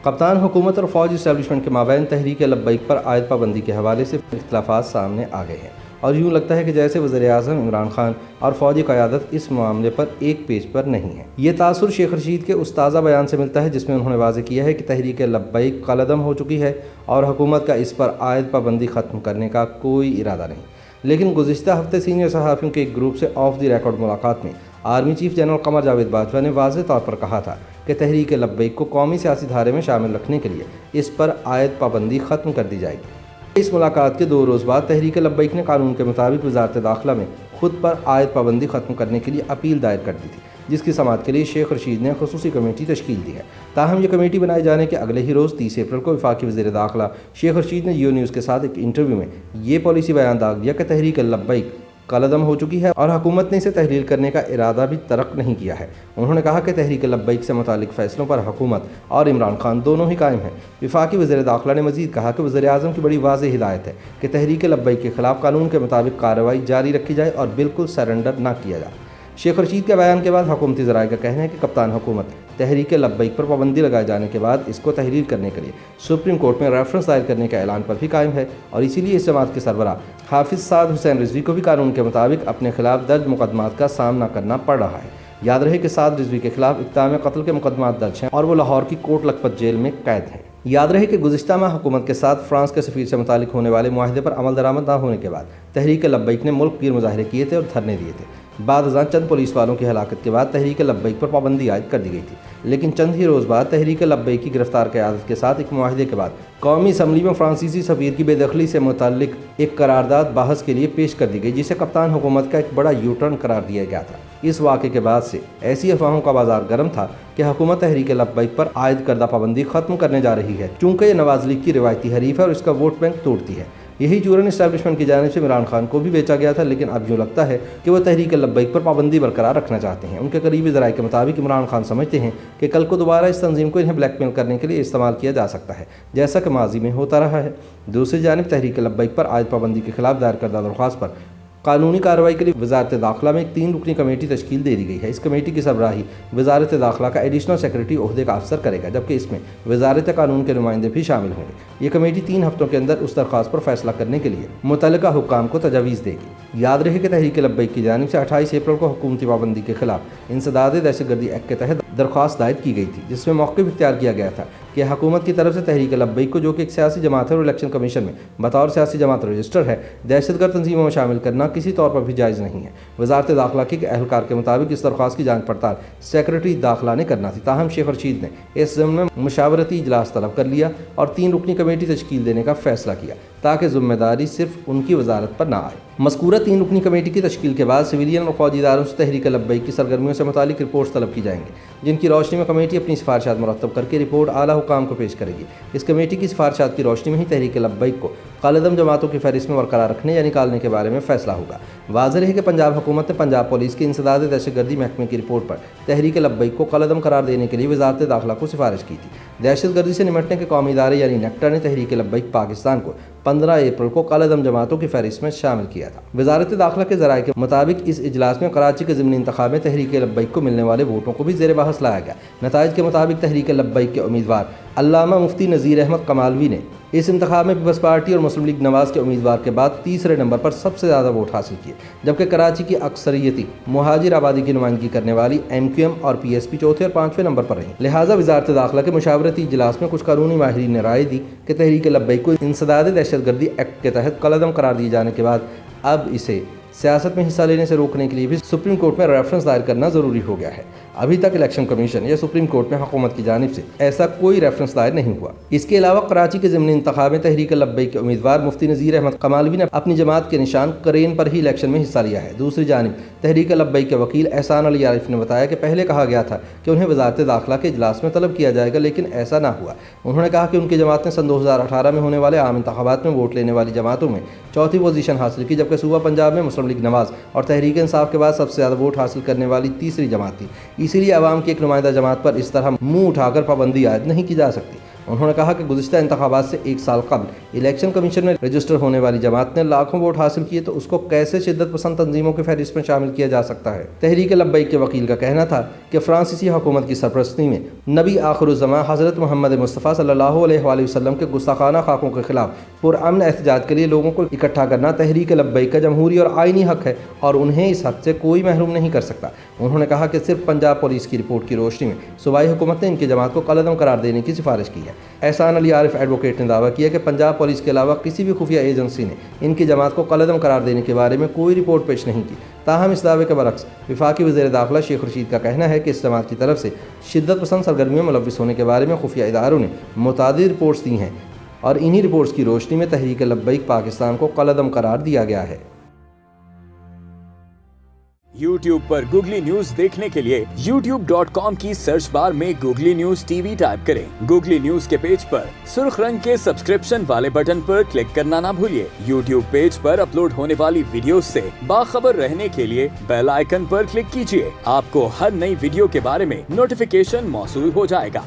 کپتان حکومت اور فوج اسٹیبلشمنٹ کے مابین تحریک لبیک پر عائد پابندی کے حوالے سے اختلافات سامنے آ گئے ہیں اور یوں لگتا ہے کہ جیسے وزیر اعظم عمران خان اور فوجی قیادت اس معاملے پر ایک پیج پر نہیں ہے۔ یہ تاثر شیخ رشید کے اس تازہ بیان سے ملتا ہے جس میں انہوں نے واضح کیا ہے کہ تحریک لبیک کالعدم ہو چکی ہے اور حکومت کا اس پر عائد پابندی ختم کرنے کا کوئی ارادہ نہیں۔ لیکن گزشتہ ہفتے سینئر صحافیوں کے ایک گروپ سے آف دی ریکارڈ ملاقات میں army chief general Qamar Javed Bajwa نے واضح طور پر کہا تھا کہ تحریک لبیک کو قومی سیاسی دھارے میں شامل رکھنے کے لیے اس پر عائد پابندی ختم کر دی جائے گی۔ اس ملاقات کے 2 روز بعد تحریک لبیک نے قانون کے مطابق وزارت داخلہ میں خود پر عائد پابندی ختم کرنے کے لیے اپیل دائر کر دی تھی، جس کی سماعت کے لیے شیخ رشید نے خصوصی کمیٹی تشکیل دی ہے۔ تاہم یہ کمیٹی بنائے جانے کے اگلے ہی روز 30 اپریل کو وفاقی وزیر داخلہ شیخ رشید نے جیو نیوز کے ساتھ ایک انٹرویو میں یہ پالیسی بیان داغ دیا کہ تحریک لبیک کالعدم ہو چکی ہے اور حکومت نے اسے تحلیل کرنے کا ارادہ بھی ترک نہیں کیا ہے۔ انہوں نے کہا کہ تحریک لبیک سے متعلق فیصلوں پر حکومت اور عمران خان دونوں ہی قائم ہیں۔ وفاقی وزیر داخلہ نے مزید کہا کہ وزیر اعظم کی بڑی واضح ہدایت ہے کہ تحریک لبیک کے خلاف قانون کے مطابق کارروائی جاری رکھی جائے اور بالکل سرنڈر نہ کیا جائے۔ شیخ رشید کے بیان کے بعد حکومتی ذرائع کا کہنا ہے کہ کپتان حکومت تحریک لبیک پر پابندی لگائے جانے کے بعد اس کو تحریر کرنے کے لیے سپریم کورٹ میں ریفرنس دائر کرنے کے اعلان پر بھی قائم ہے اور اسی لیے اس جماعت کے سربراہ حافظ سعد حسین رضوی کو بھی قانون کے مطابق اپنے خلاف درج مقدمات کا سامنا کرنا پڑ رہا ہے۔ یاد رہے کہ سعد رضوی کے خلاف اقدام قتل کے مقدمات درج ہیں اور وہ لاہور کی کوٹ لکھپت جیل میں قید ہیں۔ یاد رہے کہ گزشتہ ماہ حکومت کے ساتھ فرانس کے سفیر سے متعلق ہونے والے معاہدے پر عمل درآمد نہ ہونے کے بعد تحریک لبیک نے ملک گیر مظاہرے کیے تھے اور دھرنے دیے تھے۔ بعد ازاں چند پولیس والوں کی ہلاکت کے بعد تحریک لبیک پر پابندی عائد کر دی گئی تھی، لیکن چند ہی روز بعد تحریک لبیک کی گرفتار قیادت کے ساتھ ایک معاہدے کے بعد قومی اسمبلی میں فرانسیسی سفیر کی بے دخلی سے متعلق ایک قرارداد بحث کے لیے پیش کر دی گئی، جسے کپتان حکومت کا ایک بڑا یو ٹرن قرار دیا گیا تھا۔ اس واقعے کے بعد سے ایسی افواہوں کا بازار گرم تھا کہ حکومت تحریک لبیک پر عائد کردہ پابندی ختم کرنے جا رہی ہے، چونکہ یہ نواز لیگ کی روایتی حریف ہے اور اس کا ووٹ بینک توڑتی ہے۔ یہی جورن اسٹیبلشمنٹ کی جانب سے عمران خان کو بھی بیچا گیا تھا، لیکن اب یوں لگتا ہے کہ وہ تحریک لبیک پر پابندی برقرار رکھنا چاہتے ہیں۔ ان کے قریبی ذرائع کے مطابق عمران خان سمجھتے ہیں کہ کل کو دوبارہ اس تنظیم کو انہیں بلیک میل کرنے کے لیے استعمال کیا جا سکتا ہے، جیسا کہ ماضی میں ہوتا رہا ہے۔ دوسری جانب تحریک لبیک پر عائد پابندی کے خلاف دائر کردہ درخواست پر قانونی کارروائی کے لیے وزارت داخلہ میں ایک 3 رکنی کمیٹی تشکیل دے دی گئی ہے۔ اس کمیٹی کی سربراہی وزارت داخلہ کا ایڈیشنل سیکرٹری عہدے کا افسر کرے گا، جبکہ اس میں وزارت قانون کے نمائندے بھی شامل ہوں گے۔ یہ کمیٹی 3 ہفتوں کے اندر اس درخواست پر فیصلہ کرنے کے لیے متعلقہ حکام کو تجاویز دے گی۔ یاد رہے کہ تحریک لبیک کی جانب سے 28 اپریل کو حکومتی پابندی کے خلاف انسداد دہشت گردی ایکٹ کے تحت درخواست دائر کی گئی تھی، جس میں موقف اختیار کیا گیا تھا کہ حکومت کی طرف سے تحریک لبیک کو، جو کہ ایک سیاسی جماعت ہے اور الیکشن کمیشن میں بطور سیاسی جماعت رجسٹر ہے، دہشت گرد تنظیموں میں شامل کرنا کسی طور پر بھی جائز نہیں ہے۔ وزارت داخلہ کے اہلکار کے مطابق اس درخواست کی جانچ پڑتال سیکرٹری داخلہ نے کرنا تھی، تاہم شیخ رشید نے اس ضمن میں مشاورتی اجلاس طلب کر لیا اور 3 رکنی کمیٹی تشکیل دینے کا فیصلہ کیا تاکہ ذمہ داری صرف ان کی وزارت پر نہ آئے۔ مذکورہ 3 رکنی کمیٹی کی تشکیل کے بعد سویلین اور فوجی اداروں سے تحریک لبیک کی سرگرمیوں سے متعلق رپورٹس طلب کی جائیں گی، جن کی روشنی میں کمیٹی اپنی سفارشات مرتب کر کے رپورٹ اعلیٰ حکام کو پیش کرے گی۔ اس کمیٹی کی سفارشات کی روشنی میں ہی تحریک لبیک کو کالعدم جماعتوں کی فہرست میں برقرار رکھنے یا نکالنے کے بارے میں فیصلہ ہوگا۔ واضح ہے کہ پنجاب حکومت نے پنجاب پولیس کے انسداد دہشت گردی محکمے کی رپورٹ پر تحریک لبیک کو کالعدم قرار دینے کے لیے وزارت داخلہ کو سفارش کی تھی۔ دہشت گردی سے نمٹنے کے قومی ادارے یعنی نیکٹا نے تحریک لبیک پاکستان کو 15 اپریل کو کالعدم جماعتوں کی فہرست میں شامل کیا تھا۔ وزارت داخلہ کے ذرائع کے مطابق اس اجلاس میں کراچی کے ضمنی انتخاب میں تحریک لبیک کو ملنے والے ووٹوں کو بھی زیر بحث لایا گیا۔ نتائج کے مطابق تحریک لبیک کے امیدوار علامہ مفتی نذیر احمد کمالوی نے اس انتخاب میں پیپلز پارٹی اور مسلم لیگ نواز کے امیدوار کے بعد تیسرے نمبر پر سب سے زیادہ ووٹ حاصل کیے، جبکہ کراچی کی اکثریتی مہاجر آبادی کی نمائندگی کرنے والی ایم اور پی ایس پی چوتھے اور 5ویں نمبر پر رہی۔ لہٰذا وزارت داخلہ کے مشاورتی اجلاس میں کچھ قانونی ماہرین نے رائے دی کہ تحریک لبیک کو انسداد دہشت گردی ایکٹ کے تحت کالعدم قرار دیے جانے کے بعد اب اسے سیاست میں حصہ لینے سے روکنے کے لیے بھی سپریم کورٹ میں ریفرنس دائر کرنا ضروری ہو گیا ہے۔ ابھی تک الیکشن کمیشن یا سپریم کورٹ میں حکومت کی جانب سے ایسا کوئی ریفرنس دائر نہیں ہوا۔ اس کے علاوہ کراچی کے ضمنی انتخاب میں تحریک لبیک کے امیدوار مفتی نذیر احمد کمالوی نے اپنی جماعت کے نشان کرین پر ہی الیکشن میں حصہ لیا ہے۔ دوسری جانب تحریک لبیک کے وکیل احسان علی عارف نے بتایا کہ پہلے کہا گیا تھا کہ انہیں وزارت داخلہ کے اجلاس میں طلب کیا جائے گا، لیکن ایسا نہ ہوا۔ انہوں نے کہا کہ ان کی جماعت نے سن 2018 میں ہونے والے عام انتخابات میں ووٹ لینے والی جماعتوں میں چوتھی پوزیشن حاصل کی، جبکہ صوبہ پنجاب میں مسلم لیگ نواز اور تحریک انصاف کے بعد سب سے زیادہ ووٹ حاصل کرنے والی تیسری جماعت تھی۔ اسی لیے عوام کی ایک نمائندہ جماعت پر اس طرح منہ اٹھا کر پابندی عائد نہیں کی جا سکتی۔ انہوں نے کہا کہ گزشتہ انتخابات سے ایک سال قبل الیکشن کمیشن میں رجسٹر ہونے والی جماعت نے لاکھوں ووٹ حاصل کیے تو اس کو کیسے شدت پسند تنظیموں کی فہرست میں شامل کیا جا سکتا ہے۔ تحریک لبیک کے وکیل کا کہنا تھا کہ فرانسیسی حکومت کی سرپرستی میں نبی آخر الزماں حضرت محمد مصطفیٰ صلی اللہ علیہ وآلہ وسلم کے گستاخانہ خاکوں کے خلاف پرامن احتجاج کے لیے لوگوں کو اکٹھا کرنا تحریک لبیک کا جمہوری اور آئینی حق ہے اور انہیں اس حق سے کوئی محروم نہیں کر سکتا۔ انہوں نے کہا کہ صرف پنجاب پولیس کی رپورٹ کی روشنی میں صوبائی حکومت نے ان کی جماعت کو کالعدم قرار دینے کی سفارش کی ہے۔ احسان علی عارف ایڈوکیٹ نے دعویٰ کیا کہ پنجاب پولیس کے علاوہ کسی بھی خفیہ ایجنسی نے ان کی جماعت کو کالعدم قرار دینے کے بارے میں کوئی رپورٹ پیش نہیں کی۔ تاہم اس دعوے کے برعکس وفاقی وزیر داخلہ شیخ رشید کا کہنا ہے کہ اس جماعت کی طرف سے شدت پسند سرگرمیوں میں ملوث ہونے کے بارے میں خفیہ اداروں نے متعدد رپورٹس دی ہیں اور انہی رپورٹس کی روشنی میں تحریک لبیک پاکستان کو کالعدم قرار دیا گیا ہے۔ YouTube پر گوگلی نیوز دیکھنے کے لیے youtube.com کی سرچ بار میں googly news T V type کریں۔ گوگلی نیوز کے پیج پر سرخ رنگ کے سبسکرپشن والے بٹن پر کلک کرنا نہ بھولیے۔ YouTube پیج پر اپلوڈ ہونے والی ویڈیوز سے باخبر رہنے کے لیے بیل آئیکن پر کلک کیجیے۔ آپ کو ہر نئی ویڈیو کے بارے میں نوٹیفیکیشن موصول ہو جائے گا۔